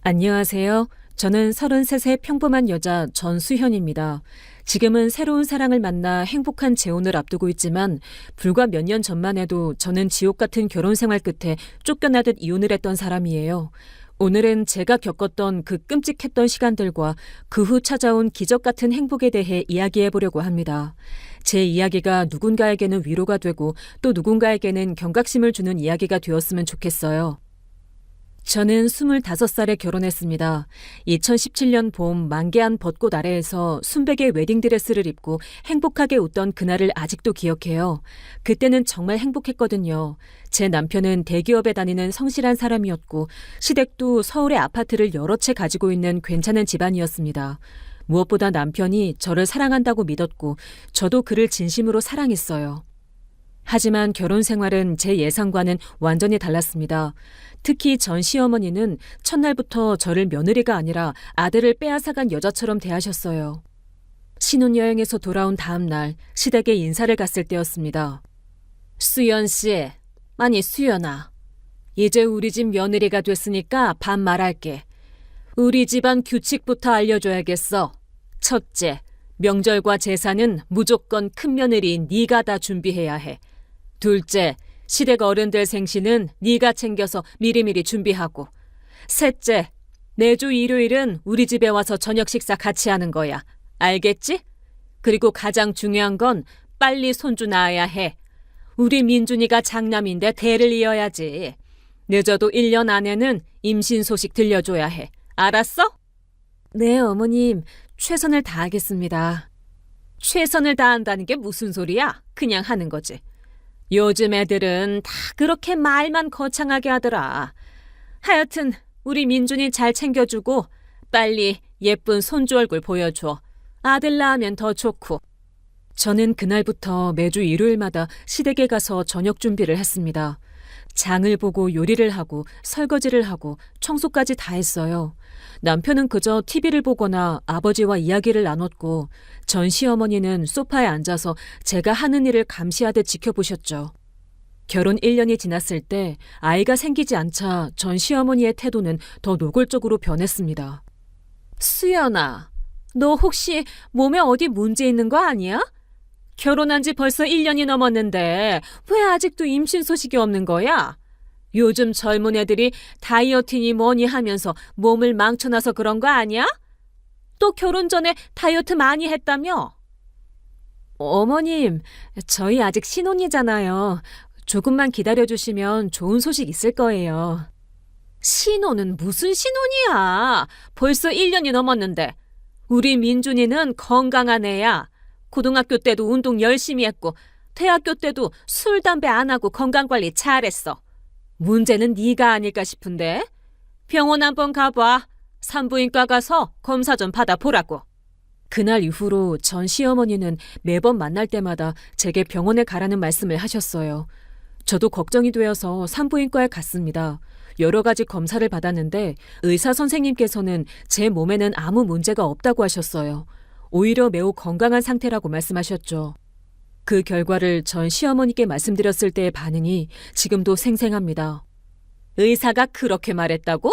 안녕하세요. 저는 33세 평범한 여자 전수현입니다. 지금은 새로운 사랑을 만나 행복한 재혼을 앞두고 있지만 불과 몇 년 전만 해도 저는 지옥 같은 결혼 생활 끝에 쫓겨나듯 이혼을 했던 사람이에요. 오늘은 제가 겪었던 그 끔찍했던 시간들과 그 후 찾아온 기적 같은 행복에 대해 이야기해 보려고 합니다. 제 이야기가 누군가에게는 위로가 되고 또 누군가에게는 경각심을 주는 이야기가 되었으면 좋겠어요. 저는 25살에 결혼했습니다. 2017년 봄 만개한 벚꽃 아래에서 순백의 웨딩드레스를 입고 행복하게 웃던 그날을 아직도 기억해요. 그때는 정말 행복했거든요. 제 남편은 대기업에 다니는 성실한 사람이었고 시댁도 서울의 아파트를 여러 채 가지고 있는 괜찮은 집안이었습니다. 무엇보다 남편이 저를 사랑한다고 믿었고 저도 그를 진심으로 사랑했어요. 하지만 결혼 생활은 제 예상과는 완전히 달랐습니다. 특히 전 시어머니는 첫날부터 저를 며느리가 아니라 아들을 빼앗아간 여자처럼 대하셨어요. 신혼여행에서 돌아온 다음 날 시댁에 인사를 갔을 때였습니다. 수연 씨, 아니 수연아. 이제 우리 집 며느리가 됐으니까 반말할게. 우리 집안 규칙부터 알려줘야겠어. 첫째, 명절과 제사는 무조건 큰며느리인 네가 다 준비해야 해. 둘째, 시댁 어른들 생신은 네가 챙겨서 미리미리 준비하고. 셋째, 매주 일요일은 우리 집에 와서 저녁 식사 같이 하는 거야. 알겠지? 그리고 가장 중요한 건 빨리 손주 낳아야 해. 우리 민준이가 장남인데 대를 이어야지. 늦어도 1년 안에는 임신 소식 들려줘야 해. 알았어? 네, 어머님. 최선을 다하겠습니다. 최선을 다한다는 게 무슨 소리야? 그냥 하는 거지. 요즘 애들은 다 그렇게 말만 거창하게 하더라. 하여튼 우리 민준이 잘 챙겨주고 빨리 예쁜 손주 얼굴 보여줘. 아들 낳으면 더 좋고. 저는 그날부터 매주 일요일마다 시댁에 가서 저녁 준비를 했습니다. 장을 보고 요리를 하고 설거지를 하고 청소까지 다 했어요. 남편은 그저 TV를 보거나 아버지와 이야기를 나눴고 전 시어머니는 소파에 앉아서 제가 하는 일을 감시하듯 지켜보셨죠. 결혼 1년이 지났을 때 아이가 생기지 않자 전 시어머니의 태도는 더 노골적으로 변했습니다. 수연아, 너 혹시 몸에 어디 문제 있는 거 아니야? 결혼한 지 벌써 1년이 넘었는데 왜 아직도 임신 소식이 없는 거야? 요즘 젊은 애들이 다이어트니 뭐니 하면서 몸을 망쳐놔서 그런 거 아니야? 또 결혼 전에 다이어트 많이 했다며? 어머님, 저희 아직 신혼이잖아요. 조금만 기다려주시면 좋은 소식 있을 거예요. 신혼은 무슨 신혼이야? 벌써 1년이 넘었는데. 우리 민준이는 건강한 애야. 고등학교 때도 운동 열심히 했고 대학교 때도 술, 담배 안 하고 건강관리 잘했어. 문제는 네가 아닐까 싶은데. 병원 한번 가봐. 산부인과 가서 검사 좀 받아보라고. 그날 이후로 전 시어머니는 매번 만날 때마다 제게 병원에 가라는 말씀을 하셨어요. 저도 걱정이 되어서 산부인과에 갔습니다. 여러 가지 검사를 받았는데 의사 선생님께서는 제 몸에는 아무 문제가 없다고 하셨어요. 오히려 매우 건강한 상태라고 말씀하셨죠. 그 결과를 전 시어머니께 말씀드렸을 때의 반응이 지금도 생생합니다. 의사가 그렇게 말했다고?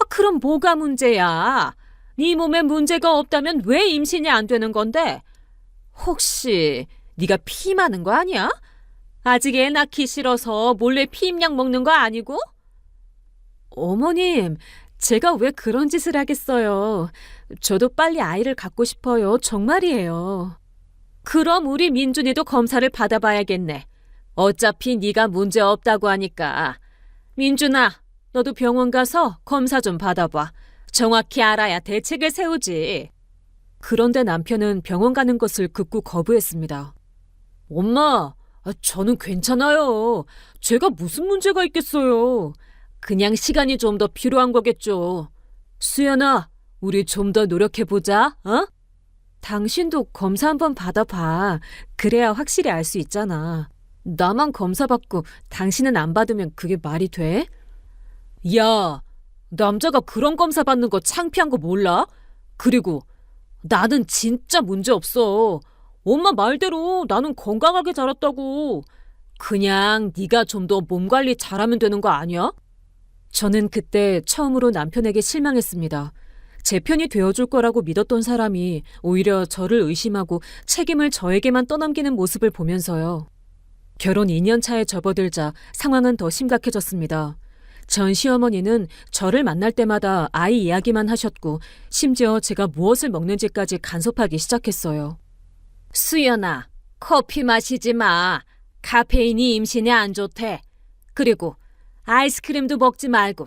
그럼 뭐가 문제야? 네 몸에 문제가 없다면 왜 임신이 안 되는 건데? 혹시 네가 피 많은 거 아니야? 아직 애 낳기 싫어서 몰래 피임약 먹는 거 아니고? 어머님, 제가 왜 그런 짓을 하겠어요. 저도 빨리 아이를 갖고 싶어요. 정말이에요. 그럼 우리 민준이도 검사를 받아봐야겠네. 어차피 네가 문제 없다고 하니까. 민준아, 너도 병원 가서 검사 좀 받아봐. 정확히 알아야 대책을 세우지. 그런데 남편은 병원 가는 것을 극구 거부했습니다. 엄마, 저는 괜찮아요. 제가 무슨 문제가 있겠어요. 그냥 시간이 좀 더 필요한 거겠죠. 수연아, 우리 좀 더 노력해보자, 어? 당신도 검사 한번 받아봐. 그래야 확실히 알 수 있잖아. 나만 검사 받고 당신은 안 받으면 그게 말이 돼? 야, 남자가 그런 검사 받는 거 창피한 거 몰라? 그리고 나는 진짜 문제 없어. 엄마 말대로 나는 건강하게 자랐다고. 그냥 네가 좀 더 몸 관리 잘하면 되는 거 아니야? 저는 그때 처음으로 남편에게 실망했습니다. 제 편이 되어줄 거라고 믿었던 사람이 오히려 저를 의심하고 책임을 저에게만 떠넘기는 모습을 보면서요. 결혼 2년 차에 접어들자 상황은 더 심각해졌습니다. 전 시어머니는 저를 만날 때마다 아이 이야기만 하셨고 심지어 제가 무엇을 먹는지까지 간섭하기 시작했어요. 수연아, 커피 마시지 마. 카페인이 임신에 안 좋대. 그리고 아이스크림도 먹지 말고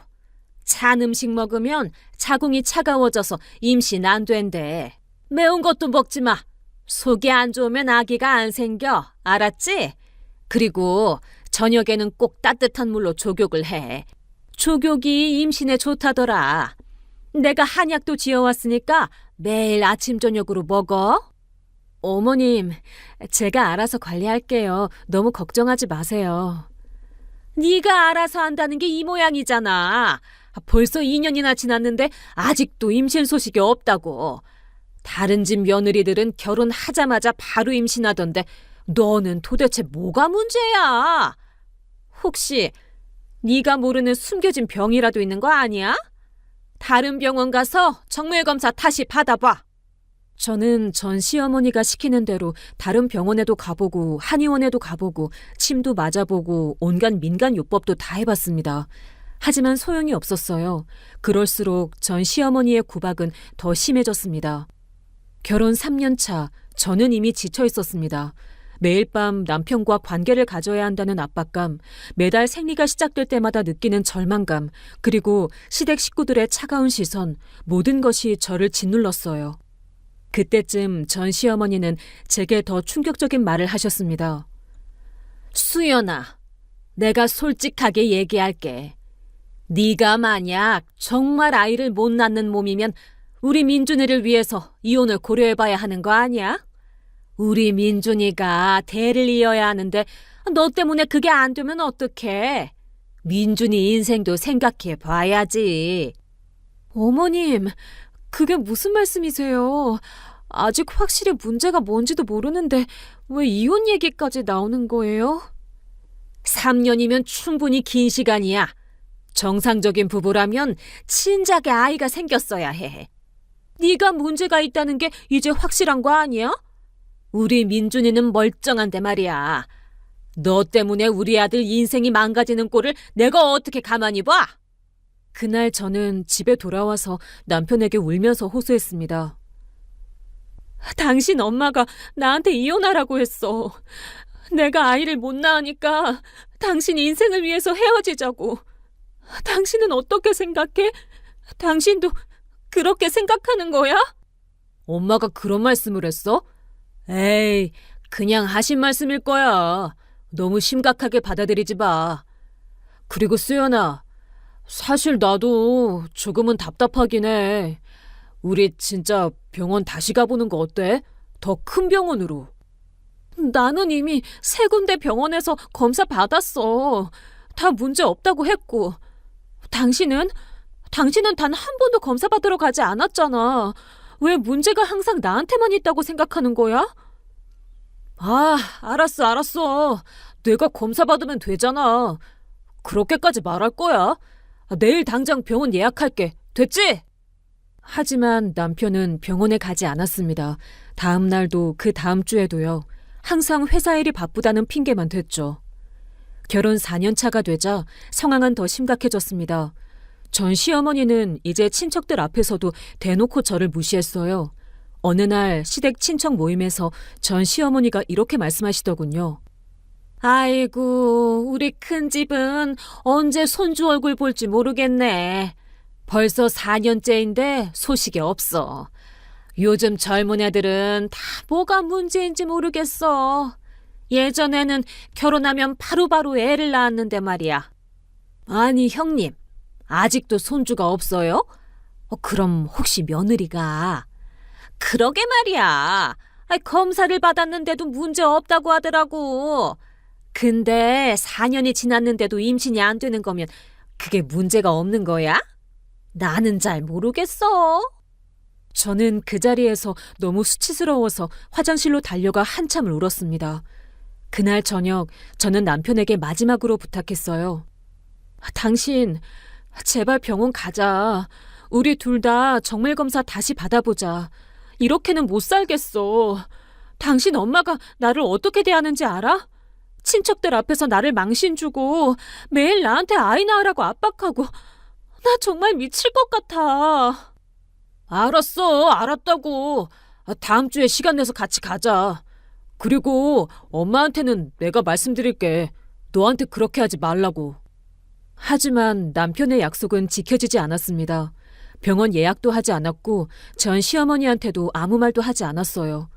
찬 음식 먹으면 자궁이 차가워져서 임신 안 된대. 매운 것도 먹지 마. 속이 안 좋으면 아기가 안 생겨. 알았지? 그리고 저녁에는 꼭 따뜻한 물로 족욕을 해. 족욕이 임신에 좋다더라. 내가 한약도 지어왔으니까 매일 아침 저녁으로 먹어. 어머님, 제가 알아서 관리할게요. 너무 걱정하지 마세요. 네가 알아서 한다는 게 이 모양이잖아. 벌써 2년이나 지났는데 아직도 임신 소식이 없다고. 다른 집 며느리들은 결혼하자마자 바로 임신하던데 너는 도대체 뭐가 문제야? 혹시 네가 모르는 숨겨진 병이라도 있는 거 아니야? 다른 병원 가서 정밀검사 다시 받아봐. 저는 전 시어머니가 시키는 대로 다른 병원에도 가보고 한의원에도 가보고 침도 맞아보고 온갖 민간요법도 다 해봤습니다. 하지만 소용이 없었어요. 그럴수록 전 시어머니의 구박은 더 심해졌습니다. 결혼 3년 차, 저는 이미 지쳐 있었습니다. 매일 밤 남편과 관계를 가져야 한다는 압박감, 매달 생리가 시작될 때마다 느끼는 절망감, 그리고 시댁 식구들의 차가운 시선, 모든 것이 저를 짓눌렀어요. 그때쯤 전 시어머니는 제게 더 충격적인 말을 하셨습니다. 수연아, 내가 솔직하게 얘기할게. 네가 만약 정말 아이를 못 낳는 몸이면 우리 민준이를 위해서 이혼을 고려해봐야 하는 거 아니야? 우리 민준이가 대를 이어야 하는데 너 때문에 그게 안 되면 어떡해? 민준이 인생도 생각해 봐야지. 어머님, 그게 무슨 말씀이세요? 아직 확실히 문제가 뭔지도 모르는데 왜 이혼 얘기까지 나오는 거예요? 3년이면 충분히 긴 시간이야. 정상적인 부부라면 진작에 아이가 생겼어야 해. 네가 문제가 있다는 게 이제 확실한 거 아니야? 우리 민준이는 멀쩡한데 말이야. 너 때문에 우리 아들 인생이 망가지는 꼴을 내가 어떻게 가만히 봐? 그날 저는 집에 돌아와서 남편에게 울면서 호소했습니다. 당신 엄마가 나한테 이혼하라고 했어. 내가 아이를 못 낳으니까 당신 인생을 위해서 헤어지자고. 당신은 어떻게 생각해? 당신도 그렇게 생각하는 거야? 엄마가 그런 말씀을 했어? 에이, 그냥 하신 말씀일 거야. 너무 심각하게 받아들이지 마. 그리고 수연아, 사실 나도 조금은 답답하긴 해. 우리 진짜 병원 다시 가보는 거 어때? 더 큰 병원으로. 나는 이미 3군데 병원에서 검사 받았어. 다 문제 없다고 했고. 당신은 단 한 번도 검사 받으러 가지 않았잖아. 왜 문제가 항상 나한테만 있다고 생각하는 거야? 아, 알았어. 내가 검사 받으면 되잖아. 그렇게까지 말할 거야? 내일 당장 병원 예약할게. 됐지? 하지만 남편은 병원에 가지 않았습니다. 다음 날도 그 다음 주에도요. 항상 회사 일이 바쁘다는 핑계만 댔죠. 결혼 4년 차가 되자 상황은 더 심각해졌습니다. 전 시어머니는 이제 친척들 앞에서도 대놓고 저를 무시했어요. 어느 날 시댁 친척 모임에서 전 시어머니가 이렇게 말씀하시더군요. 아이고, 우리 큰집은 언제 손주 얼굴 볼지 모르겠네. 벌써 4년째인데 소식이 없어. 요즘 젊은 애들은 다 뭐가 문제인지 모르겠어. 예전에는 결혼하면 바로바로 애를 낳았는데 말이야. 아니, 형님, 아직도 손주가 없어요? 그럼 혹시 며느리가? 그러게 말이야. 검사를 받았는데도 문제 없다고 하더라고. 근데 4년이 지났는데도 임신이 안 되는 거면 그게 문제가 없는 거야? 나는 잘 모르겠어. 저는 그 자리에서 너무 수치스러워서 화장실로 달려가 한참을 울었습니다. 그날 저녁 저는 남편에게 마지막으로 부탁했어요. 당신 제발 병원 가자. 우리 둘 다 정밀 검사 다시 받아보자. 이렇게는 못 살겠어. 당신 엄마가 나를 어떻게 대하는지 알아? 친척들 앞에서 나를 망신 주고 매일 나한테 아이 낳으라고 압박하고 나 정말 미칠 것 같아. 알았어, 알았다고. 다음 주에 시간 내서 같이 가자. 그리고 엄마한테는 내가 말씀드릴게. 너한테 그렇게 하지 말라고. 하지만 남편의 약속은 지켜지지 않았습니다. 병원 예약도 하지 않았고 전 시어머니한테도 아무 말도 하지 않았어요.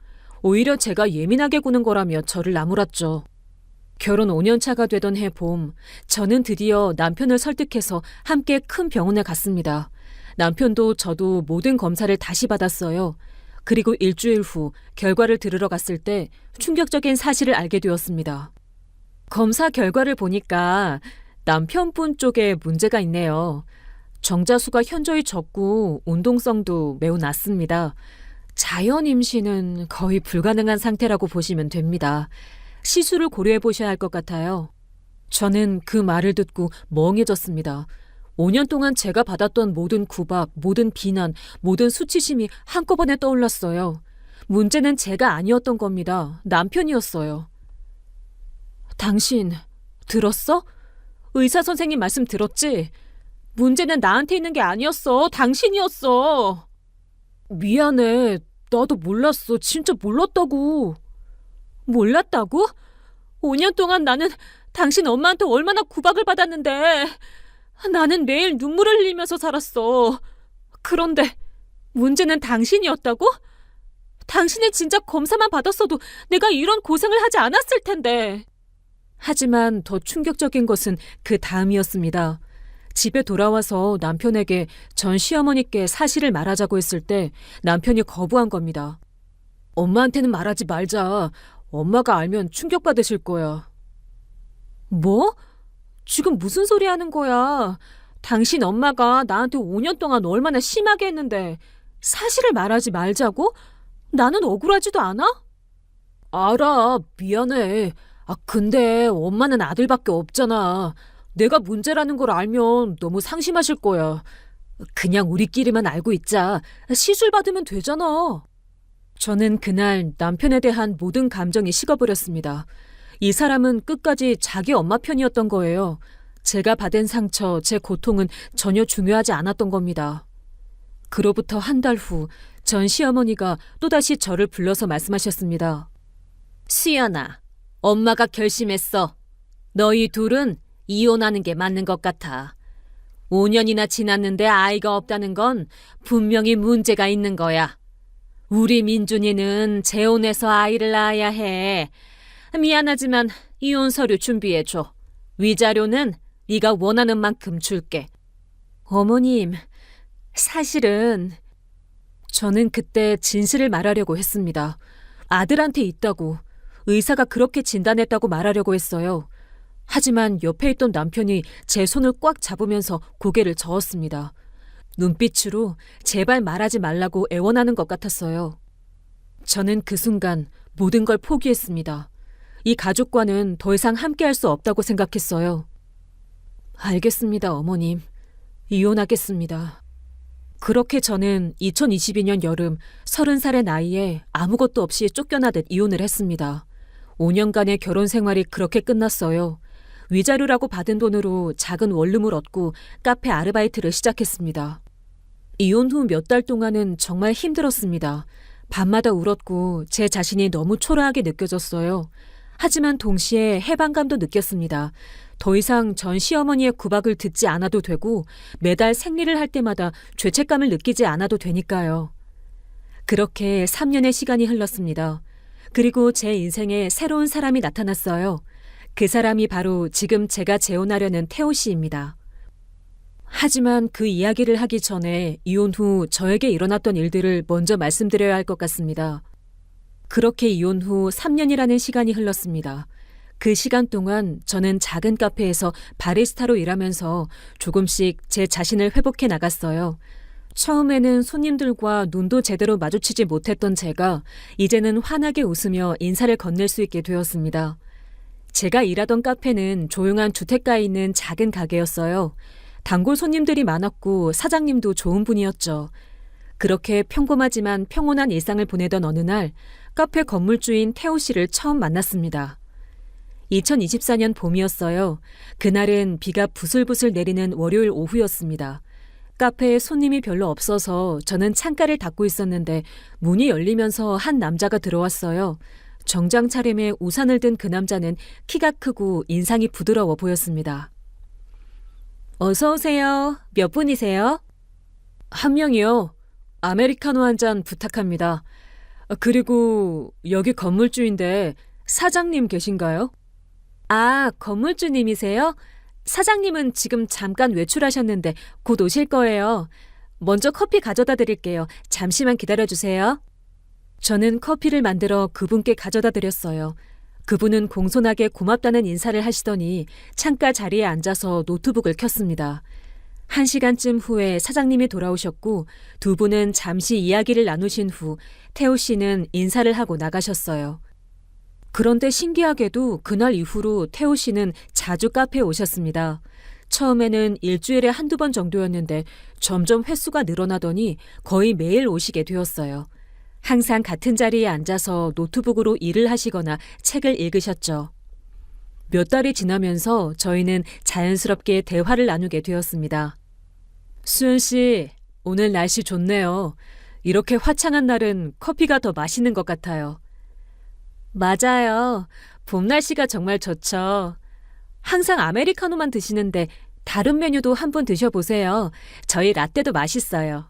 오히려 제가 예민하게 구는 거라며 저를 나무랐죠. 결혼 5년 차가 되던 해 봄, 저는 드디어 남편을 설득해서 함께 큰 병원에 갔습니다. 남편도 저도 모든 검사를 다시 받았어요. 그리고 일주일 후 결과를 들으러 갔을 때 충격적인 사실을 알게 되었습니다. 검사 결과를 보니까 남편분 쪽에 문제가 있네요. 정자수가 현저히 적고 운동성도 매우 낮습니다. 자연 임신은 거의 불가능한 상태라고 보시면 됩니다. 시술을 고려해 보셔야 할 것 같아요. 저는 그 말을 듣고 멍해졌습니다. 5년 동안 제가 받았던 모든 구박, 모든 비난, 모든 수치심이 한꺼번에 떠올랐어요. 문제는 제가 아니었던 겁니다. 남편이었어요. 당신 들었어? 의사 선생님 말씀 들었지? 문제는 나한테 있는 게 아니었어. 당신이었어. 미안해. 나도 몰랐어. 진짜 몰랐다고. 몰랐다고? 5년 동안 나는 당신 엄마한테 얼마나 구박을 받았는데 나는 매일 눈물을 흘리면서 살았어. 그런데 문제는 당신이었다고? 당신이 진짜 검사만 받았어도 내가 이런 고생을 하지 않았을 텐데. 하지만 더 충격적인 것은 그 다음이었습니다. 집에 돌아와서 남편에게 전 시어머니께 사실을 말하자고 했을 때 남편이 거부한 겁니다. 엄마한테는 말하지 말자. 엄마가 알면 충격받으실 거야. 뭐? 지금 무슨 소리 하는 거야? 당신 엄마가 나한테 5년 동안 얼마나 심하게 했는데 사실을 말하지 말자고? 나는 억울하지도 않아? 알아. 미안해. 근데 엄마는 아들밖에 없잖아. 내가 문제라는 걸 알면 너무 상심하실 거야. 그냥 우리끼리만 알고 있자. 시술 받으면 되잖아. 저는 그날 남편에 대한 모든 감정이 식어버렸습니다. 이 사람은 끝까지 자기 엄마 편이었던 거예요. 제가 받은 상처, 제 고통은 전혀 중요하지 않았던 겁니다. 그로부터 한 달 후, 전 시어머니가 또다시 저를 불러서 말씀하셨습니다. 수연아, 엄마가 결심했어. 너희 둘은 이혼하는 게 맞는 것 같아. 5년이나 지났는데 아이가 없다는 건 분명히 문제가 있는 거야. 우리 민준이는 재혼해서 아이를 낳아야 해. 미안하지만 이혼 서류 준비해줘. 위자료는 네가 원하는 만큼 줄게. 어머님, 사실은 저는 그때 진실을 말하려고 했습니다. 아들한테 있다고, 의사가 그렇게 진단했다고 말하려고 했어요. 하지만 옆에 있던 남편이 제 손을 꽉 잡으면서 고개를 저었습니다. 눈빛으로 제발 말하지 말라고 애원하는 것 같았어요. 저는 그 순간 모든 걸 포기했습니다. 이 가족과는 더 이상 함께할 수 없다고 생각했어요. 알겠습니다, 어머님. 이혼하겠습니다. 그렇게 저는 2022년 여름 30살의 나이에 아무것도 없이 쫓겨나듯 이혼을 했습니다. 5년간의 결혼 생활이 그렇게 끝났어요. 위자료라고 받은 돈으로 작은 원룸을 얻고 카페 아르바이트를 시작했습니다. 이혼 후 몇 달 동안은 정말 힘들었습니다. 밤마다 울었고 제 자신이 너무 초라하게 느껴졌어요. 하지만 동시에 해방감도 느꼈습니다. 더 이상 전 시어머니의 구박을 듣지 않아도 되고 매달 생리를 할 때마다 죄책감을 느끼지 않아도 되니까요. 그렇게 3년의 시간이 흘렀습니다. 그리고 제 인생에 새로운 사람이 나타났어요. 그 사람이 바로 지금 제가 재혼하려는 태호 씨입니다. 하지만 그 이야기를 하기 전에 이혼 후 저에게 일어났던 일들을 먼저 말씀드려야 할 것 같습니다. 그렇게 이혼 후 3년이라는 시간이 흘렀습니다. 그 시간 동안 저는 작은 카페에서 바리스타로 일하면서 조금씩 제 자신을 회복해 나갔어요. 처음에는 손님들과 눈도 제대로 마주치지 못했던 제가 이제는 환하게 웃으며 인사를 건넬 수 있게 되었습니다. 제가 일하던 카페는 조용한 주택가에 있는 작은 가게였어요. 단골 손님들이 많았고 사장님도 좋은 분이었죠. 그렇게 평범하지만 평온한 일상을 보내던 어느 날 카페 건물주인 태호 씨를 처음 만났습니다. 2024년 봄이었어요. 그날은 비가 부슬부슬 내리는 월요일 오후였습니다. 카페에 손님이 별로 없어서 저는 창가를 닫고 있었는데 문이 열리면서 한 남자가 들어왔어요. 정장 차림에 우산을 든 그 남자는 키가 크고 인상이 부드러워 보였습니다. 어서 오세요. 몇 분이세요? 한 명이요. 아메리카노 한 잔 부탁합니다. 그리고 여기 건물주인데 사장님 계신가요? 아, 건물주님이세요? 사장님은 지금 잠깐 외출하셨는데 곧 오실 거예요. 먼저 커피 가져다 드릴게요. 잠시만 기다려주세요. 저는 커피를 만들어 그분께 가져다 드렸어요. 그분은 공손하게 고맙다는 인사를 하시더니 창가 자리에 앉아서 노트북을 켰습니다. 1시간쯤 후에 사장님이 돌아오셨고 두 분은 잠시 이야기를 나누신 후 태호 씨는 인사를 하고 나가셨어요. 그런데 신기하게도 그날 이후로 태호 씨는 자주 카페에 오셨습니다. 처음에는 일주일에 한두 번 정도였는데 점점 횟수가 늘어나더니 거의 매일 오시게 되었어요. 항상 같은 자리에 앉아서 노트북으로 일을 하시거나 책을 읽으셨죠. 몇 달이 지나면서 저희는 자연스럽게 대화를 나누게 되었습니다. 수연 씨, 오늘 날씨 좋네요. 이렇게 화창한 날은 커피가 더 맛있는 것 같아요. 맞아요. 봄 날씨가 정말 좋죠. 항상 아메리카노만 드시는데 다른 메뉴도 한번 드셔보세요. 저희 라떼도 맛있어요.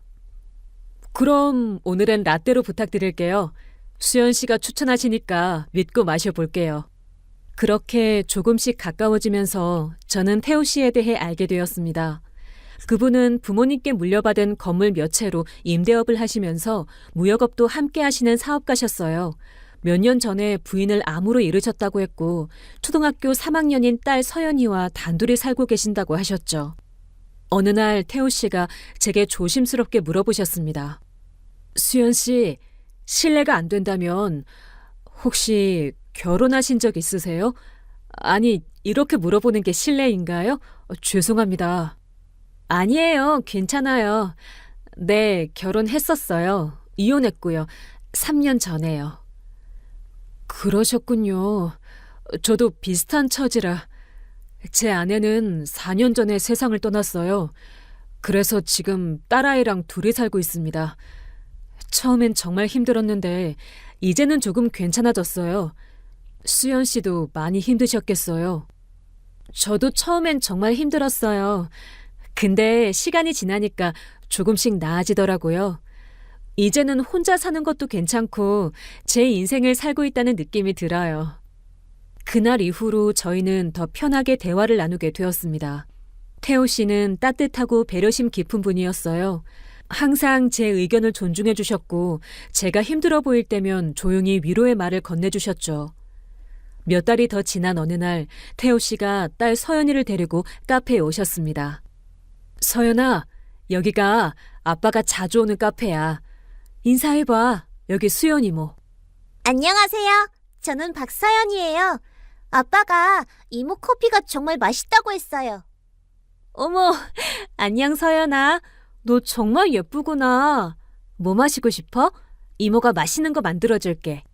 그럼 오늘은 라떼로 부탁드릴게요. 수연 씨가 추천하시니까 믿고 마셔볼게요. 그렇게 조금씩 가까워지면서 저는 태호 씨에 대해 알게 되었습니다. 그분은 부모님께 물려받은 건물 몇 채로 임대업을 하시면서 무역업도 함께 하시는 사업가셨어요. 몇 년 전에 부인을 암으로 잃으셨다고 했고 초등학교 3학년인 딸 서연이와 단둘이 살고 계신다고 하셨죠. 어느 날 태호 씨가 제게 조심스럽게 물어보셨습니다. 수연 씨, 실례가 안 된다면 혹시 결혼하신 적 있으세요? 아니, 이렇게 물어보는 게 실례인가요? 죄송합니다. 아니에요. 괜찮아요. 네, 결혼했었어요. 이혼했고요. 3년 전에요. 그러셨군요. 저도 비슷한 처지라. 제 아내는 4년 전에 세상을 떠났어요. 그래서 지금 딸아이랑 둘이 살고 있습니다. 처음엔 정말 힘들었는데 이제는 조금 괜찮아졌어요. 수연 씨도 많이 힘드셨겠어요. 저도 처음엔 정말 힘들었어요. 근데 시간이 지나니까 조금씩 나아지더라고요. 이제는 혼자 사는 것도 괜찮고 제 인생을 살고 있다는 느낌이 들어요. 그날 이후로 저희는 더 편하게 대화를 나누게 되었습니다. 태호 씨는 따뜻하고 배려심 깊은 분이었어요. 항상 제 의견을 존중해 주셨고 제가 힘들어 보일 때면 조용히 위로의 말을 건네주셨죠. 몇 달이 더 지난 어느 날 태호 씨가 딸 서연이를 데리고 카페에 오셨습니다. 서연아, 여기가 아빠가 자주 오는 카페야. 인사해봐. 여기 수연 이모. 안녕하세요. 저는 박서연이에요. 아빠가 이모 커피가 정말 맛있다고 했어요. 어머, 안녕 서연아. 너 정말 예쁘구나. 뭐 마시고 싶어? 이모가 맛있는 거 만들어줄게.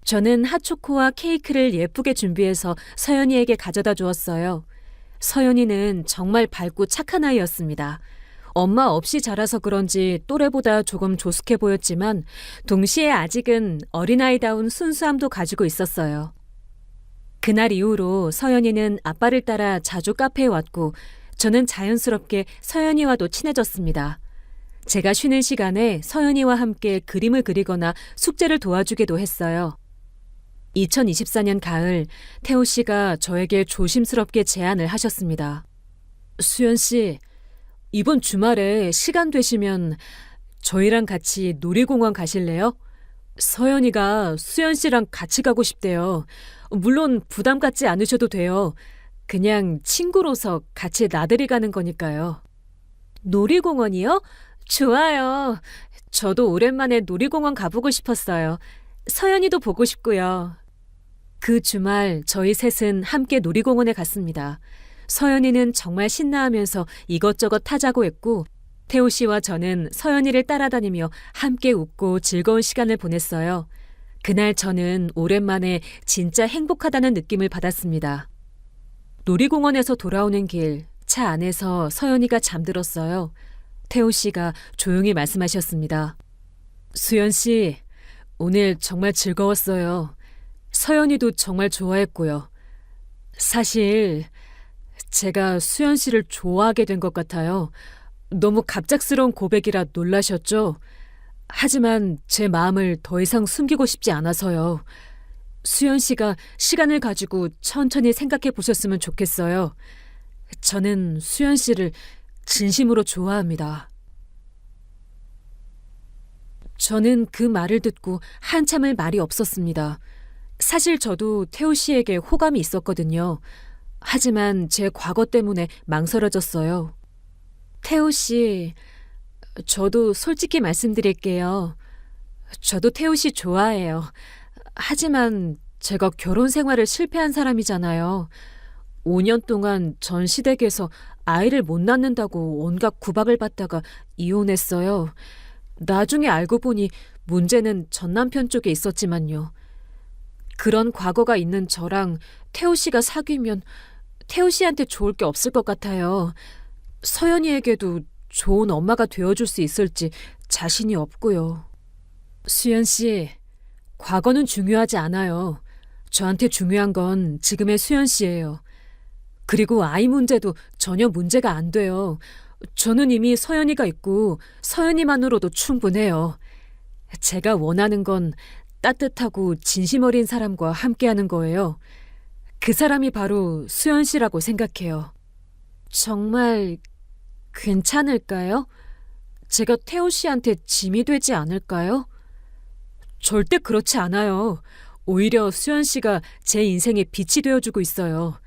저는 핫초코와 케이크를 예쁘게 준비해서 서연이에게 가져다 주었어요. 서연이는 정말 밝고 착한 아이였습니다. 엄마 없이 자라서 그런지 또래보다 조금 조숙해 보였지만 동시에 아직은 어린아이다운 순수함도 가지고 있었어요. 그날 이후로 서연이는 아빠를 따라 자주 카페에 왔고 저는 자연스럽게 서연이와도 친해졌습니다. 제가 쉬는 시간에 서연이와 함께 그림을 그리거나 숙제를 도와주기도 했어요. 2024년 가을, 태호 씨가 저에게 조심스럽게 제안을 하셨습니다. 수연 씨, 이번 주말에 시간 되시면 저희랑 같이 놀이공원 가실래요? 서연이가 수연 씨랑 같이 가고 싶대요. 물론 부담 갖지 않으셔도 돼요. 그냥 친구로서 같이 나들이 가는 거니까요. 놀이공원이요? 좋아요. 저도 오랜만에 놀이공원 가보고 싶었어요. 서연이도 보고 싶고요. 그 주말 저희 셋은 함께 놀이공원에 갔습니다. 서연이는 정말 신나하면서 이것저것 하자고 했고 태호 씨와 저는 서연이를 따라다니며 함께 웃고 즐거운 시간을 보냈어요. 그날 저는 오랜만에 진짜 행복하다는 느낌을 받았습니다. 놀이공원에서 돌아오는 길, 차 안에서 서연이가 잠들었어요. 태호 씨가 조용히 말씀하셨습니다. 수연 씨, 오늘 정말 즐거웠어요. 서연이도 정말 좋아했고요. 사실 제가 수연 씨를 좋아하게 된 것 같아요. 너무 갑작스러운 고백이라 놀라셨죠? 하지만 제 마음을 더 이상 숨기고 싶지 않아서요. 수연 씨가 시간을 가지고 천천히 생각해 보셨으면 좋겠어요. 저는 수연 씨를 진심으로 좋아합니다. 저는 그 말을 듣고 한참을 말이 없었습니다. 사실 저도 태호 씨에게 호감이 있었거든요. 하지만 제 과거 때문에 망설여졌어요. 태호 씨, 저도 솔직히 말씀드릴게요. 저도 태호 씨 좋아해요. 하지만 제가 결혼 생활을 실패한 사람이잖아요. 5년 동안 전 시댁에서 아이를 못 낳는다고 온갖 구박을 받다가 이혼했어요. 나중에 알고 보니 문제는 전 남편 쪽에 있었지만요. 그런 과거가 있는 저랑 태호 씨가 사귀면 태호 씨한테 좋을 게 없을 것 같아요. 서연이에게도 좋은 엄마가 되어줄 수 있을지 자신이 없고요. 수연 씨, 과거는 중요하지 않아요. 저한테 중요한 건 지금의 수연 씨예요. 그리고 아이 문제도 전혀 문제가 안 돼요. 저는 이미 서연이가 있고 서연이만으로도 충분해요. 제가 원하는 건 따뜻하고 진심 어린 사람과 함께하는 거예요. 그 사람이 바로 수연 씨라고 생각해요. 정말 괜찮을까요? 제가 태호 씨한테 짐이 되지 않을까요? 절대 그렇지 않아요. 오히려 수연 씨가 제 인생의 빛이 되어주고 있어요.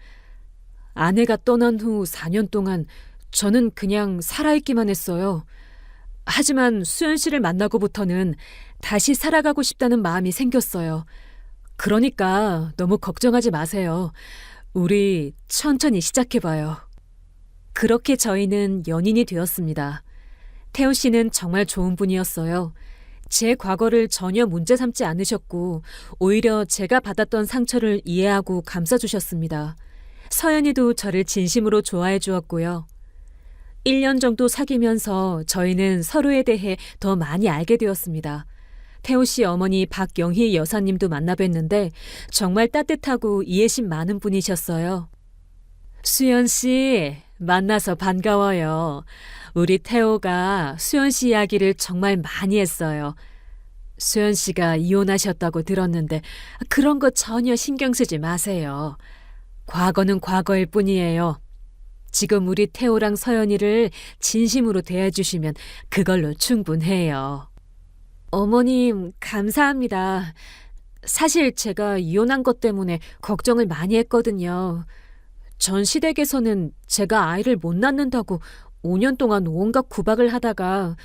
아내가 떠난 후 4년 동안 저는 그냥 살아있기만 했어요. 하지만 수연 씨를 만나고부터는 다시 살아가고 싶다는 마음이 생겼어요. 그러니까 너무 걱정하지 마세요. 우리 천천히 시작해봐요. 그렇게 저희는 연인이 되었습니다. 태호 씨는 정말 좋은 분이었어요. 제 과거를 전혀 문제 삼지 않으셨고 오히려 제가 받았던 상처를 이해하고 감싸주셨습니다. 서연이도 저를 진심으로 좋아해 주었고요. 1년 정도 사귀면서 저희는 서로에 대해 더 많이 알게 되었습니다. 태호 씨 어머니 박영희 여사님도 만나뵀는데 정말 따뜻하고 이해심 많은 분이셨어요. 수연 씨, 만나서 반가워요. 우리 태호가 수연 씨 이야기를 정말 많이 했어요. 수연 씨가 이혼하셨다고 들었는데 그런 거 전혀 신경 쓰지 마세요. 과거는 과거일 뿐이에요. 지금 우리 태호랑 서연이를 진심으로 대해주시면 그걸로 충분해요. 어머님, 감사합니다. 사실 제가 이혼한 것 때문에 걱정을 많이 했거든요. 전 시댁에서는 제가 아이를 못 낳는다고 5년 동안 온갖 구박을 하다가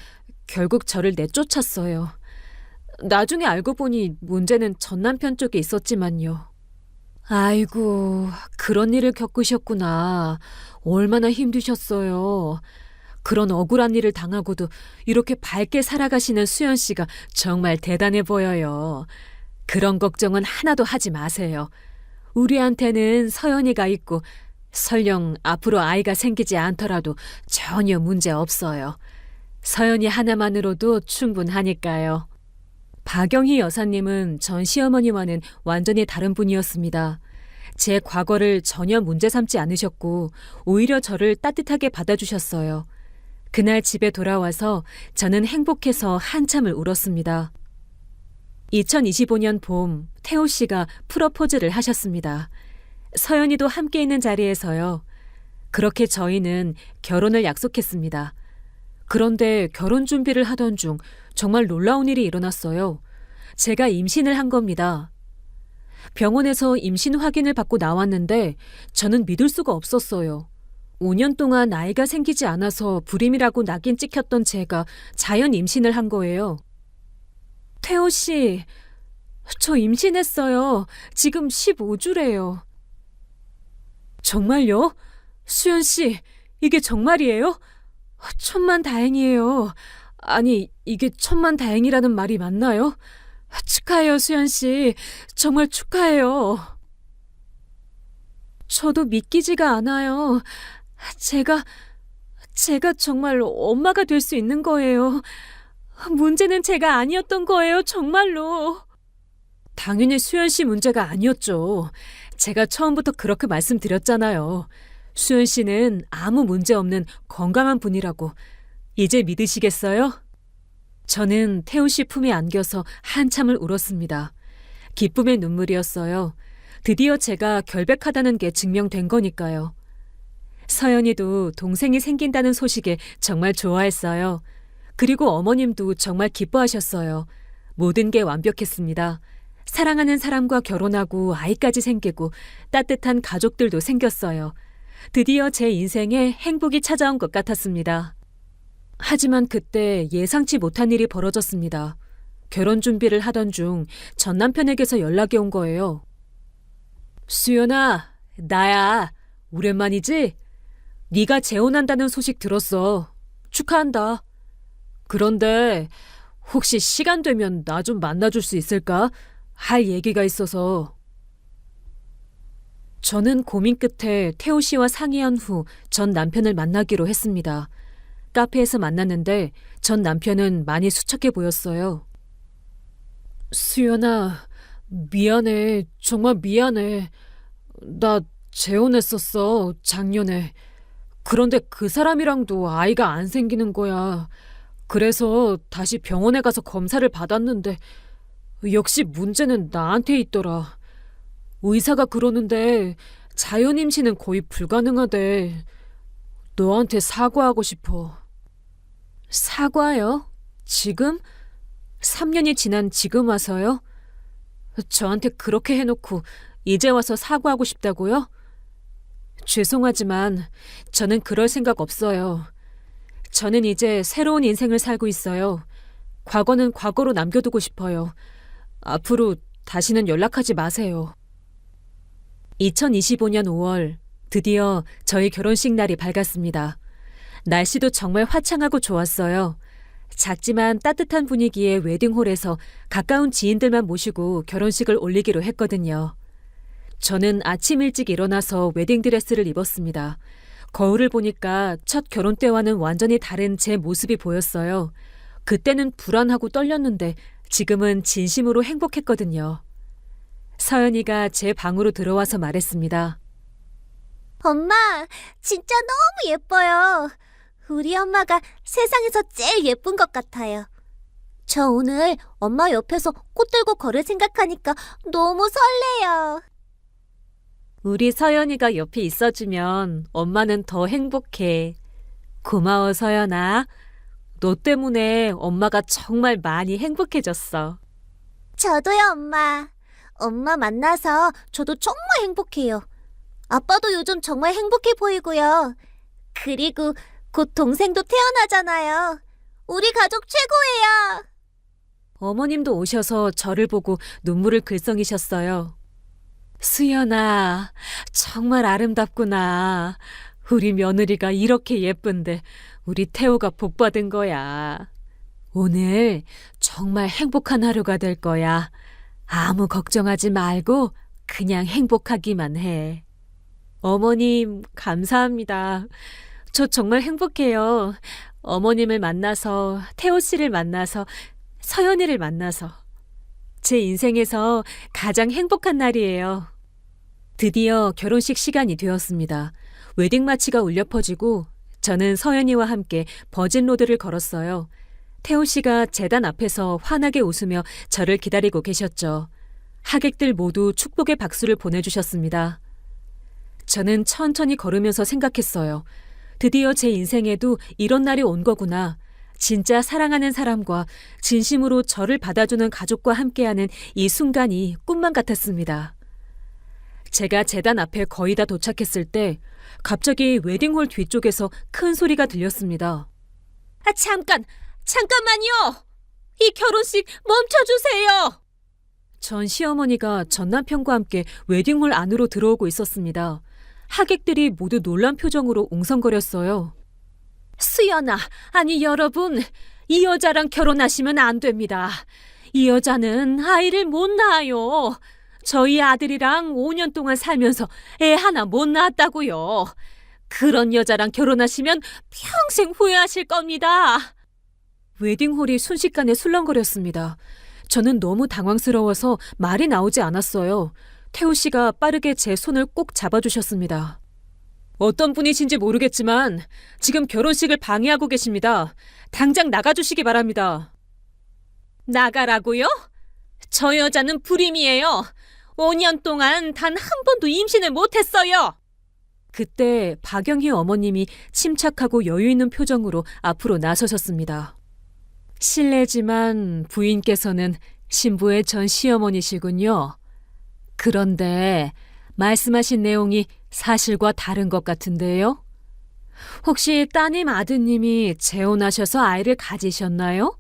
결국 저를 내쫓았어요. 나중에 알고 보니 문제는 전 남편 쪽에 있었지만요. 아이고, 그런 일을 겪으셨구나. 얼마나 힘드셨어요. 그런 억울한 일을 당하고도 이렇게 밝게 살아가시는 수연 씨가 정말 대단해 보여요. 그런 걱정은 하나도 하지 마세요. 우리한테는 서연이가 있고 설령 앞으로 아이가 생기지 않더라도 전혀 문제 없어요. 서연이 하나만으로도 충분하니까요. 박영희 여사님은 전 시어머니와는 완전히 다른 분이었습니다. 제 과거를 전혀 문제 삼지 않으셨고 오히려 저를 따뜻하게 받아주셨어요. 그날 집에 돌아와서 저는 행복해서 한참을 울었습니다. 2025년 봄 태호 씨가 프러포즈를 하셨습니다. 서연이도 함께 있는 자리에서요. 그렇게 저희는 결혼을 약속했습니다. 그런데 결혼 준비를 하던 중 정말 놀라운 일이 일어났어요. 제가 임신을 한 겁니다. 병원에서 임신 확인을 받고 나왔는데 저는 믿을 수가 없었어요. 5년 동안 아이가 생기지 않아서 불임이라고 낙인 찍혔던 제가 자연 임신을 한 거예요. 태호 씨, 저 임신했어요. 지금 15주래요. 정말요? 수연 씨, 이게 정말이에요? 천만 다행이에요. 아니, 이게 천만 다행이라는 말이 맞나요? 축하해요, 수연 씨. 정말 축하해요. 저도 믿기지가 않아요. 제가 정말 엄마가 될 수 있는 거예요. 문제는 제가 아니었던 거예요, 정말로. 당연히 수연 씨 문제가 아니었죠. 제가 처음부터 그렇게 말씀드렸잖아요. 수연 씨는 아무 문제 없는 건강한 분이라고. 이제 믿으시겠어요? 저는 태우 씨 품에 안겨서 한참을 울었습니다. 기쁨의 눈물이었어요. 드디어 제가 결백하다는 게 증명된 거니까요. 서연이도 동생이 생긴다는 소식에 정말 좋아했어요. 그리고 어머님도 정말 기뻐하셨어요. 모든 게 완벽했습니다. 사랑하는 사람과 결혼하고 아이까지 생기고 따뜻한 가족들도 생겼어요. 드디어 제 인생에 행복이 찾아온 것 같았습니다. 하지만 그때 예상치 못한 일이 벌어졌습니다. 결혼 준비를 하던 중 전 남편에게서 연락이 온 거예요. 수연아, 나야. 오랜만이지? 네가 재혼한다는 소식 들었어. 축하한다. 그런데 혹시 시간 되면 나 좀 만나줄 수 있을까? 할 얘기가 있어서. 저는 고민 끝에 태호 씨와 상의한 후 전 남편을 만나기로 했습니다. 카페에서 만났는데 전 남편은 많이 수척해 보였어요. 수연아, 미안해. 정말 미안해. 나 재혼했었어, 작년에. 그런데 그 사람이랑도 아이가 안 생기는 거야. 그래서 다시 병원에 가서 검사를 받았는데 역시 문제는 나한테 있더라. 의사가 그러는데 자연 임신은 거의 불가능하대. 너한테 사과하고 싶어. 사과요? 지금? 3년이 지난 지금 와서요? 저한테 그렇게 해놓고 이제 와서 사과하고 싶다고요? 죄송하지만 저는 그럴 생각 없어요. 저는 이제 새로운 인생을 살고 있어요. 과거는 과거로 남겨두고 싶어요. 앞으로 다시는 연락하지 마세요. 2025년 5월, 드디어 저희 결혼식 날이 밝았습니다. 날씨도 정말 화창하고 좋았어요. 작지만 따뜻한 분위기의 웨딩홀에서 가까운 지인들만 모시고 결혼식을 올리기로 했거든요. 저는 아침 일찍 일어나서 웨딩드레스를 입었습니다. 거울을 보니까 첫 결혼 때와는 완전히 다른 제 모습이 보였어요. 그때는 불안하고 떨렸는데 지금은 진심으로 행복했거든요. 서연이가 제 방으로 들어와서 말했습니다. 엄마, 진짜 너무 예뻐요. 우리 엄마가 세상에서 제일 예쁜 것 같아요. 저 오늘 엄마 옆에서 꽃 들고 걸을 생각하니까 너무 설레요. 우리 서연이가 옆에 있어주면 엄마는 더 행복해. 고마워, 서연아. 너 때문에 엄마가 정말 많이 행복해졌어. 저도요, 엄마. 엄마 만나서 저도 정말 행복해요. 아빠도 요즘 정말 행복해 보이고요. 그리고 곧 동생도 태어나잖아요. 우리 가족 최고예요. 어머님도 오셔서 저를 보고 눈물을 글썽이셨어요. 수연아, 정말 아름답구나. 우리 며느리가 이렇게 예쁜데 우리 태호가 복받은 거야. 오늘 정말 행복한 하루가 될 거야. 아무 걱정하지 말고 그냥 행복하기만 해. 어머님, 감사합니다. 저 정말 행복해요. 어머님을 만나서, 태호 씨를 만나서, 서연이를 만나서. 제 인생에서 가장 행복한 날이에요. 드디어 결혼식 시간이 되었습니다. 웨딩 마치가 울려 퍼지고 저는 서연이와 함께 버진로드를 걸었어요. 태호 씨가 제단 앞에서 환하게 웃으며 저를 기다리고 계셨죠. 하객들 모두 축복의 박수를 보내주셨습니다. 저는 천천히 걸으면서 생각했어요. 드디어 제 인생에도 이런 날이 온 거구나. 진짜 사랑하는 사람과 진심으로 저를 받아주는 가족과 함께하는 이 순간이 꿈만 같았습니다. 제가 제단 앞에 거의 다 도착했을 때 갑자기 웨딩홀 뒤쪽에서 큰 소리가 들렸습니다. 잠깐만요! 이 결혼식 멈춰주세요! 전 시어머니가 전 남편과 함께 웨딩홀 안으로 들어오고 있었습니다. 하객들이 모두 놀란 표정으로 웅성거렸어요. 수연아, 아니 여러분, 이 여자랑 결혼하시면 안 됩니다. 이 여자는 아이를 못 낳아요. 저희 아들이랑 5년 동안 살면서 애 하나 못 낳았다고요. 그런 여자랑 결혼하시면 평생 후회하실 겁니다. 웨딩홀이 순식간에 술렁거렸습니다. 저는 너무 당황스러워서 말이 나오지 않았어요. 태우 씨가 빠르게 제 손을 꼭 잡아주셨습니다. 어떤 분이신지 모르겠지만 지금 결혼식을 방해하고 계십니다. 당장 나가주시기 바랍니다. 나가라고요? 저 여자는 불임이에요. 5년 동안 단 한 번도 임신을 못했어요. 그때 박영희 어머님이 침착하고 여유 있는 표정으로 앞으로 나서셨습니다. 실례지만 부인께서는 신부의 전 시어머니시군요. 그런데 말씀하신 내용이 사실과 다른 것 같은데요? 혹시 따님 아드님이 재혼하셔서 아이를 가지셨나요?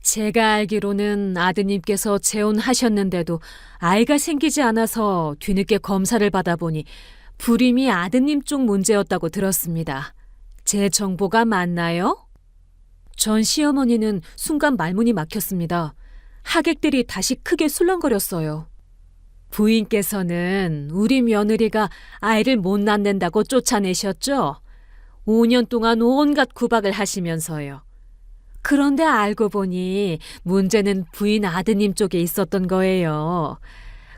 제가 알기로는 아드님께서 재혼하셨는데도 아이가 생기지 않아서 뒤늦게 검사를 받아보니 불임이 아드님 쪽 문제였다고 들었습니다. 제 정보가 맞나요? 전 시어머니는 순간 말문이 막혔습니다. 하객들이 다시 크게 술렁거렸어요. 부인께서는 우리 며느리가 아이를 못 낳는다고 쫓아내셨죠? 5년 동안 온갖 구박을 하시면서요. 그런데 알고 보니 문제는 부인 아드님 쪽에 있었던 거예요.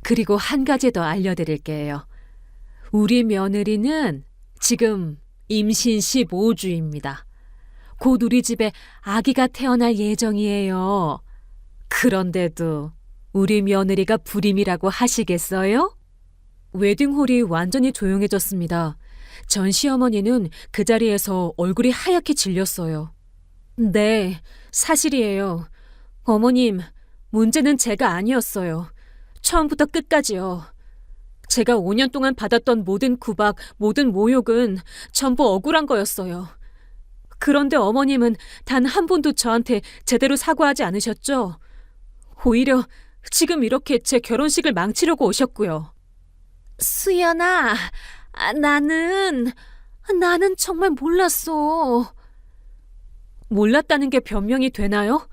그리고 한 가지 더 알려드릴게요. 우리 며느리는 지금 임신 15주입니다. 곧 우리 집에 아기가 태어날 예정이에요. 그런데도 우리 며느리가 불임이라고 하시겠어요? 웨딩홀이 완전히 조용해졌습니다. 전 시어머니는 그 자리에서 얼굴이 하얗게 질렸어요. 네, 사실이에요. 어머님, 문제는 제가 아니었어요. 처음부터 끝까지요. 제가 5년 동안 받았던 모든 구박, 모든 모욕은 전부 억울한 거였어요. 그런데 어머님은 단 한 번도 저한테 제대로 사과하지 않으셨죠? 오히려 지금 이렇게 제 결혼식을 망치려고 오셨고요. 수연아, 나는 정말 몰랐어. 몰랐다는 게 변명이 되나요?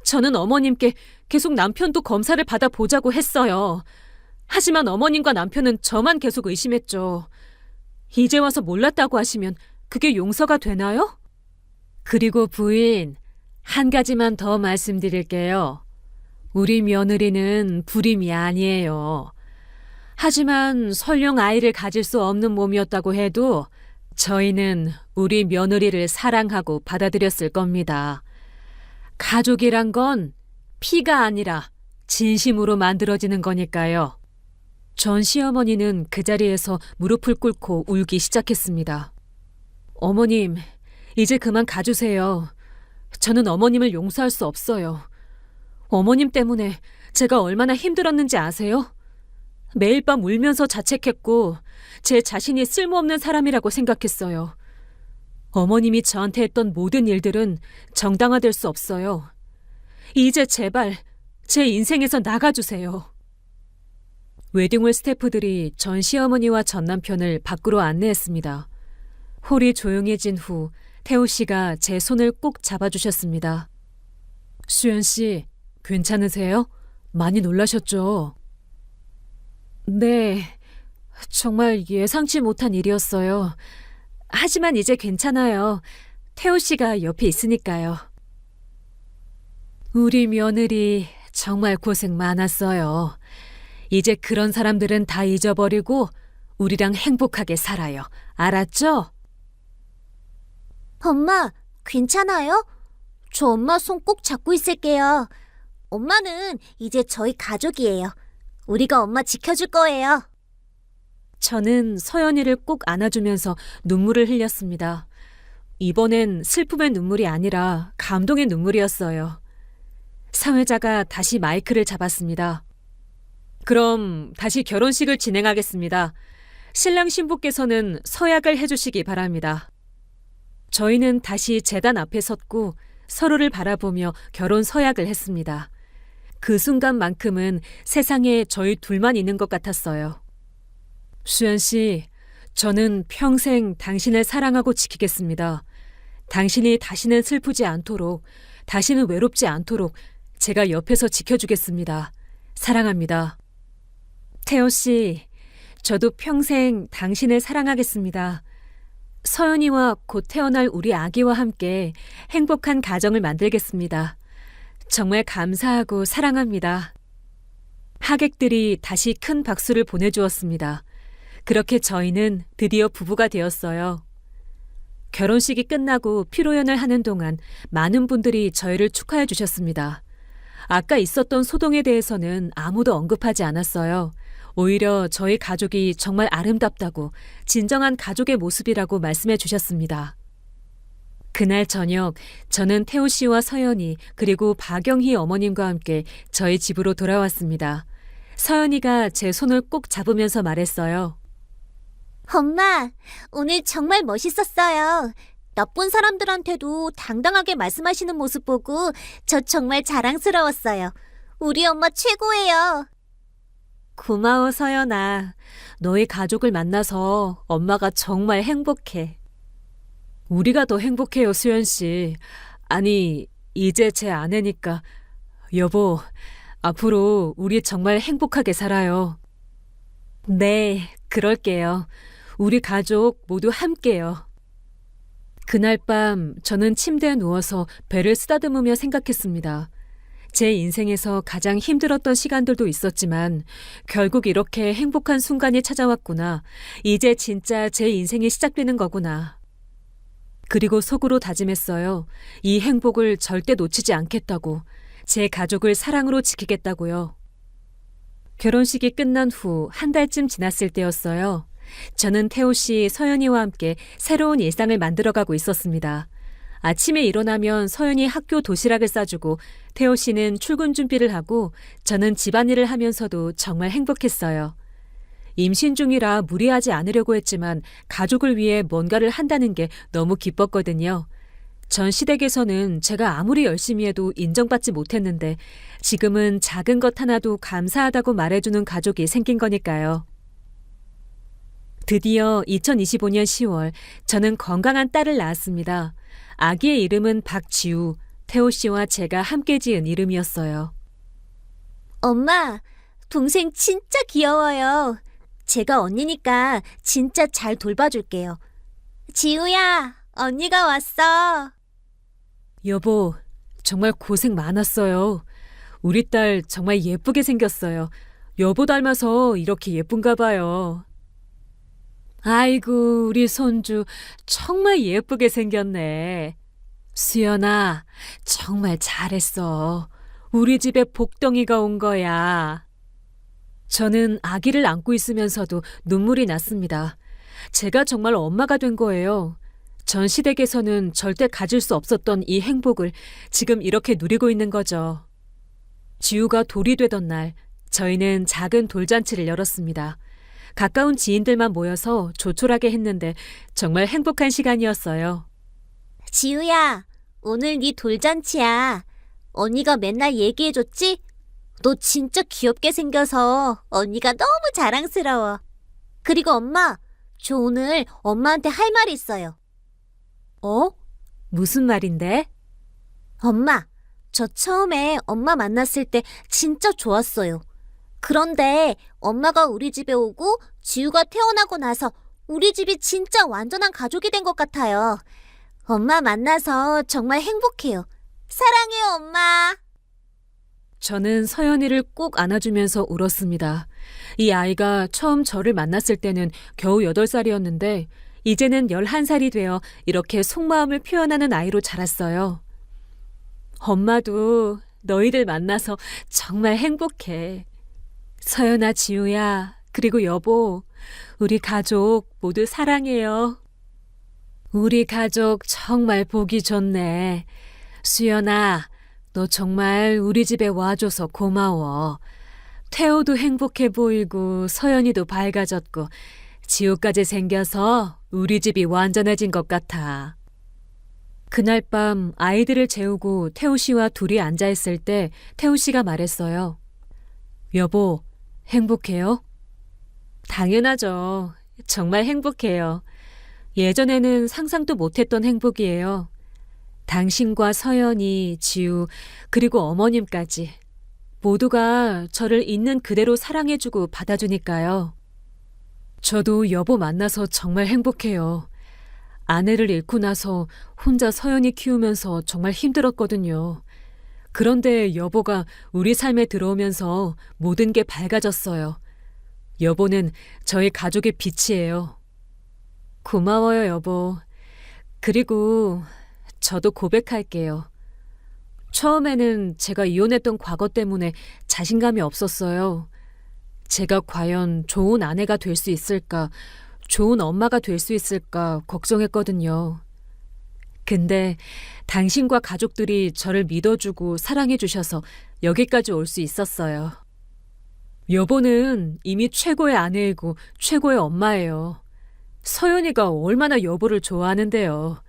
저는 어머님께 계속 남편도 검사를 받아보자고 했어요. 하지만 어머님과 남편은 저만 계속 의심했죠. 이제 와서 몰랐다고 하시면 그게 용서가 되나요? 그리고 부인, 한 가지만 더 말씀드릴게요. 우리 며느리는 불임이 아니에요. 하지만 설령 아이를 가질 수 없는 몸이었다고 해도 저희는 우리 며느리를 사랑하고 받아들였을 겁니다. 가족이란 건 피가 아니라 진심으로 만들어지는 거니까요. 전 시어머니는 그 자리에서 무릎을 꿇고 울기 시작했습니다. 어머님, 이제 그만 가주세요. 저는 어머님을 용서할 수 없어요. 어머님 때문에 제가 얼마나 힘들었는지 아세요? 매일 밤 울면서 자책했고 제 자신이 쓸모없는 사람이라고 생각했어요. 어머님이 저한테 했던 모든 일들은 정당화될 수 없어요. 이제 제발 제 인생에서 나가주세요. 웨딩홀 스태프들이 전 시어머니와 전 남편을 밖으로 안내했습니다. 홀이 조용해진 후 태우 씨가 제 손을 꼭 잡아주셨습니다. 수연 씨, 괜찮으세요? 많이 놀라셨죠? 네, 정말 예상치 못한 일이었어요. 하지만 이제 괜찮아요. 태우 씨가 옆에 있으니까요. 우리 며느리 정말 고생 많았어요. 이제 그런 사람들은 다 잊어버리고 우리랑 행복하게 살아요. 알았죠? 엄마, 괜찮아요? 저 엄마 손 꼭 잡고 있을게요. 엄마는 이제 저희 가족이에요. 우리가 엄마 지켜줄 거예요. 저는 서연이를 꼭 안아주면서 눈물을 흘렸습니다. 이번엔 슬픔의 눈물이 아니라 감동의 눈물이었어요. 사회자가 다시 마이크를 잡았습니다. 그럼 다시 결혼식을 진행하겠습니다. 신랑 신부께서는 서약을 해주시기 바랍니다. 저희는 다시 제단 앞에 섰고 서로를 바라보며 결혼 서약을 했습니다. 그 순간만큼은 세상에 저희 둘만 있는 것 같았어요. 수연 씨, 저는 평생 당신을 사랑하고 지키겠습니다. 당신이 다시는 슬프지 않도록, 다시는 외롭지 않도록 제가 옆에서 지켜주겠습니다. 사랑합니다. 태호 씨, 저도 평생 당신을 사랑하겠습니다. 서연이와 곧 태어날 우리 아기와 함께 행복한 가정을 만들겠습니다. 정말 감사하고 사랑합니다. 하객들이 다시 큰 박수를 보내주었습니다. 그렇게 저희는 드디어 부부가 되었어요. 결혼식이 끝나고 피로연을 하는 동안 많은 분들이 저희를 축하해 주셨습니다. 아까 있었던 소동에 대해서는 아무도 언급하지 않았어요. 오히려 저희 가족이 정말 아름답다고 진정한 가족의 모습이라고 말씀해 주셨습니다. 그날 저녁 저는 태호 씨와 서연이 그리고 박영희 어머님과 함께 저희 집으로 돌아왔습니다. 서연이가 제 손을 꼭 잡으면서 말했어요. 엄마, 오늘 정말 멋있었어요. 나쁜 사람들한테도 당당하게 말씀하시는 모습 보고 저 정말 자랑스러웠어요. 우리 엄마 최고예요. 고마워, 서연아. 너희 가족을 만나서 엄마가 정말 행복해. 우리가 더 행복해요, 수연 씨. 아니, 이제 제 아내니까. 여보, 앞으로 우리 정말 행복하게 살아요. 네, 그럴게요. 우리 가족 모두 함께요. 그날 밤 저는 침대에 누워서 배를 쓰다듬으며 생각했습니다. 제 인생에서 가장 힘들었던 시간들도 있었지만 결국 이렇게 행복한 순간이 찾아왔구나. 이제 진짜 제 인생이 시작되는 거구나. 그리고 속으로 다짐했어요. 이 행복을 절대 놓치지 않겠다고. 제 가족을 사랑으로 지키겠다고요. 결혼식이 끝난 후 한 달쯤 지났을 때였어요. 저는 태호 씨, 서연이와 함께 새로운 일상을 만들어가고 있었습니다. 아침에 일어나면 서연이 학교 도시락을 싸주고 태호 씨는 출근 준비를 하고 저는 집안일을 하면서도 정말 행복했어요. 임신 중이라 무리하지 않으려고 했지만 가족을 위해 뭔가를 한다는 게 너무 기뻤거든요. 전 시댁에서는 제가 아무리 열심히 해도 인정받지 못했는데 지금은 작은 것 하나도 감사하다고 말해주는 가족이 생긴 거니까요. 드디어 2025년 10월 저는 건강한 딸을 낳았습니다. 아기의 이름은 박지우, 태호 씨와 제가 함께 지은 이름이었어요. 엄마, 동생 진짜 귀여워요. 제가 언니니까 진짜 잘 돌봐줄게요. 지우야, 언니가 왔어. 여보, 정말 고생 많았어요. 우리 딸 정말 예쁘게 생겼어요. 여보 닮아서 이렇게 예쁜가 봐요. 아이고, 우리 손주 정말 예쁘게 생겼네. 수연아, 정말 잘했어. 우리 집에 복덩이가 온 거야. 저는 아기를 안고 있으면서도 눈물이 났습니다. 제가 정말 엄마가 된 거예요. 전 시댁에서는 절대 가질 수 없었던 이 행복을 지금 이렇게 누리고 있는 거죠. 지우가 돌이 되던 날, 저희는 작은 돌잔치를 열었습니다. 가까운 지인들만 모여서 조촐하게 했는데 정말 행복한 시간이었어요. 지우야, 오늘 네 돌잔치야. 언니가 맨날 얘기해줬지? 너 진짜 귀엽게 생겨서 언니가 너무 자랑스러워. 그리고 엄마, 저 오늘 엄마한테 할 말이 있어요. 어? 무슨 말인데? 엄마, 저 처음에 엄마 만났을 때 진짜 좋았어요. 그런데 엄마가 우리 집에 오고 지우가 태어나고 나서 우리 집이 진짜 완전한 가족이 된 것 같아요. 엄마 만나서 정말 행복해요. 사랑해요, 엄마. 저는 서연이를 꼭 안아주면서 울었습니다. 이 아이가 처음 저를 만났을 때는 겨우 8살이었는데 이제는 11살이 되어 이렇게 속마음을 표현하는 아이로 자랐어요. 엄마도 너희들 만나서 정말 행복해. 서연아, 지우야, 그리고 여보, 우리 가족 모두 사랑해요. 우리 가족 정말 보기 좋네. 수연아, 너 정말 우리 집에 와줘서 고마워. 태호도 행복해 보이고 서연이도 밝아졌고 지우까지 생겨서 우리 집이 완전해진 것 같아. 그날 밤 아이들을 재우고 태호 씨와 둘이 앉아있을 때 태호 씨가 말했어요. 여보, 행복해요? 당연하죠. 정말 행복해요. 예전에는 상상도 못했던 행복이에요. 당신과 서연이, 지우, 그리고 어머님까지 모두가 저를 있는 그대로 사랑해주고 받아주니까요. 저도 여보 만나서 정말 행복해요. 아내를 잃고 나서 혼자 서연이 키우면서 정말 힘들었거든요. 그런데 여보가 우리 삶에 들어오면서 모든 게 밝아졌어요. 여보는 저희 가족의 빛이에요. 고마워요, 여보. 그리고 저도 고백할게요. 처음에는 제가 이혼했던 과거 때문에 자신감이 없었어요. 제가 과연 좋은 아내가 될 수 있을까, 좋은 엄마가 될 수 있을까 걱정했거든요. 근데 당신과 가족들이 저를 믿어주고 사랑해주셔서 여기까지 올 수 있었어요. 여보는 이미 최고의 아내이고 최고의 엄마예요. 서연이가 얼마나 여보를 좋아하는데요.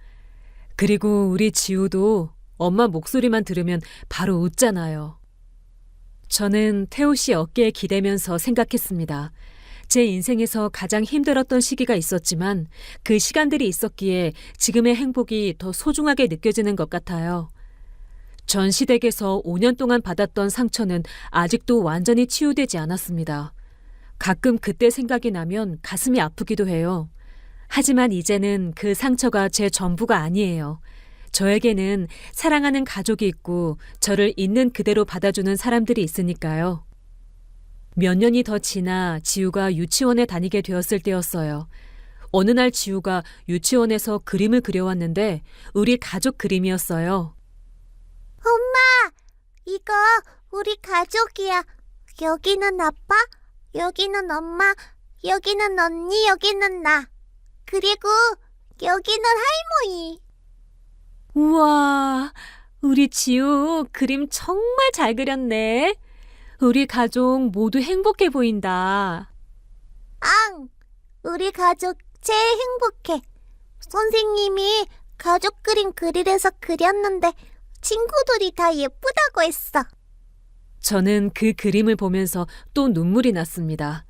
그리고 우리 지우도 엄마 목소리만 들으면 바로 웃잖아요. 저는 태호 씨 어깨에 기대면서 생각했습니다. 제 인생에서 가장 힘들었던 시기가 있었지만 그 시간들이 있었기에 지금의 행복이 더 소중하게 느껴지는 것 같아요. 전 시댁에서 5년 동안 받았던 상처는 아직도 완전히 치유되지 않았습니다. 가끔 그때 생각이 나면 가슴이 아프기도 해요. 하지만 이제는 그 상처가 제 전부가 아니에요. 저에게는 사랑하는 가족이 있고 저를 있는 그대로 받아주는 사람들이 있으니까요. 몇 년이 더 지나 지우가 유치원에 다니게 되었을 때였어요. 어느 날 지우가 유치원에서 그림을 그려왔는데 우리 가족 그림이었어요. 엄마, 이거 우리 가족이야. 여기는 아빠, 여기는 엄마, 여기는 언니, 여기는 나. 그리고 여기는 할머니. 우와, 우리 지우 그림 정말 잘 그렸네. 우리 가족 모두 행복해 보인다. 앙, 우리 가족 제일 행복해. 선생님이 가족 그림 그리래서 그렸는데 친구들이 다 예쁘다고 했어. 저는 그 그림을 보면서 또 눈물이 났습니다.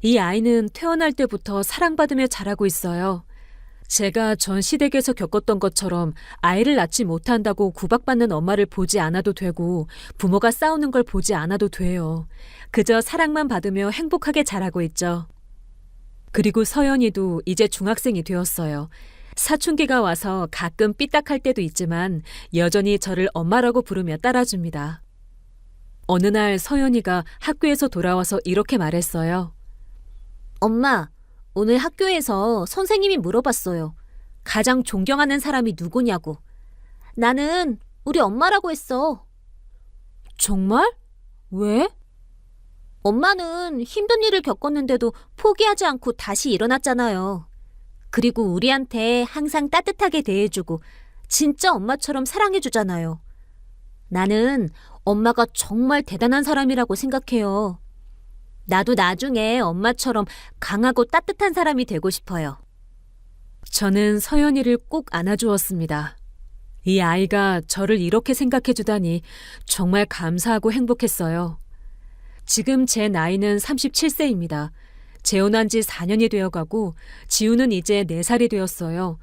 이 아이는 태어날 때부터 사랑받으며 자라고 있어요. 제가 전 시댁에서 겪었던 것처럼 아이를 낳지 못한다고 구박받는 엄마를 보지 않아도 되고 부모가 싸우는 걸 보지 않아도 돼요. 그저 사랑만 받으며 행복하게 자라고 있죠. 그리고 서연이도 이제 중학생이 되었어요. 사춘기가 와서 가끔 삐딱할 때도 있지만 여전히 저를 엄마라고 부르며 따라줍니다. 어느 날 서연이가 학교에서 돌아와서 이렇게 말했어요. 엄마, 오늘 학교에서 선생님이 물어봤어요. 가장 존경하는 사람이 누구냐고. 나는 우리 엄마라고 했어. 정말? 왜? 엄마는 힘든 일을 겪었는데도 포기하지 않고 다시 일어났잖아요. 그리고 우리한테 항상 따뜻하게 대해주고 진짜 엄마처럼 사랑해주잖아요. 나는 엄마가 정말 대단한 사람이라고 생각해요. 나도 나중에 엄마처럼 강하고 따뜻한 사람이 되고 싶어요. 저는 서연이를 꼭 안아주었습니다. 이 아이가 저를 이렇게 생각해주다니 정말 감사하고 행복했어요. 지금 제 나이는 37세입니다. 재혼한 지 4년이 되어가고 지우는 이제 4살이 되었어요.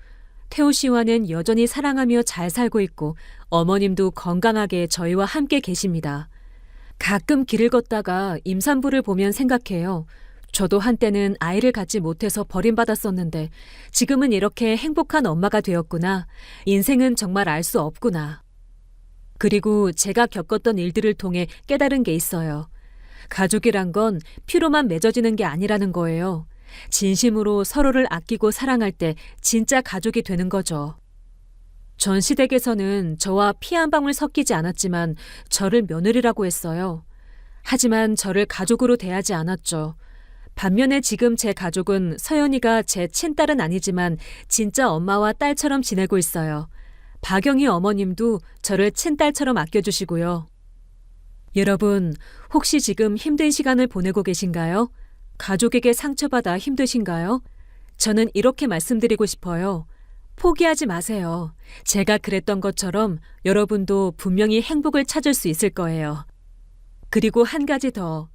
태호 씨와는 여전히 사랑하며 잘 살고 있고 어머님도 건강하게 저희와 함께 계십니다. 가끔 길을 걷다가 임산부를 보면 생각해요. 저도 한때는 아이를 갖지 못해서 버림받았었는데 지금은 이렇게 행복한 엄마가 되었구나. 인생은 정말 알 수 없구나. 그리고 제가 겪었던 일들을 통해 깨달은 게 있어요. 가족이란 건 피로만 맺어지는 게 아니라는 거예요. 진심으로 서로를 아끼고 사랑할 때 진짜 가족이 되는 거죠. 전 시댁에서는 저와 피 한 방울 섞이지 않았지만 저를 며느리라고 했어요. 하지만 저를 가족으로 대하지 않았죠. 반면에 지금 제 가족은 서연이가 제 친딸은 아니지만 진짜 엄마와 딸처럼 지내고 있어요. 박영희 어머님도 저를 친딸처럼 아껴주시고요. 여러분, 혹시 지금 힘든 시간을 보내고 계신가요? 가족에게 상처받아 힘드신가요? 저는 이렇게 말씀드리고 싶어요. 포기하지 마세요. 제가 그랬던 것처럼 여러분도 분명히 행복을 찾을 수 있을 거예요. 그리고 한 가지 더.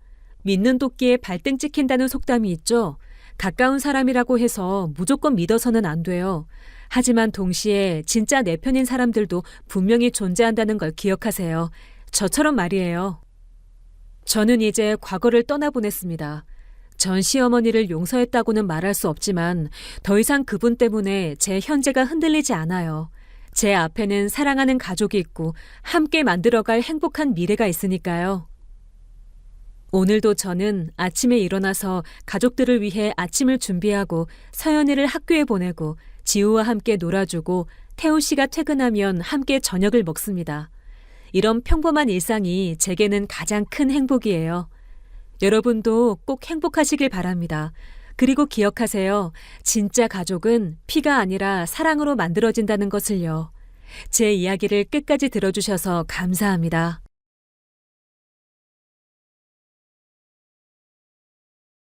믿는 도끼에 발등 찍힌다는 속담이 있죠. 가까운 사람이라고 해서 무조건 믿어서는 안 돼요. 하지만 동시에 진짜 내 편인 사람들도 분명히 존재한다는 걸 기억하세요. 저처럼 말이에요. 저는 이제 과거를 떠나보냈습니다. 전 시어머니를 용서했다고는 말할 수 없지만 더 이상 그분 때문에 제 현재가 흔들리지 않아요. 제 앞에는 사랑하는 가족이 있고 함께 만들어갈 행복한 미래가 있으니까요. 오늘도 저는 아침에 일어나서 가족들을 위해 아침을 준비하고 서연이를 학교에 보내고 지우와 함께 놀아주고 태우 씨가 퇴근하면 함께 저녁을 먹습니다. 이런 평범한 일상이 제게는 가장 큰 행복이에요. 여러분도 꼭 행복하시길 바랍니다. 그리고 기억하세요. 진짜 가족은 피가 아니라 사랑으로 만들어진다는 것을요. 제 이야기를 끝까지 들어주셔서 감사합니다.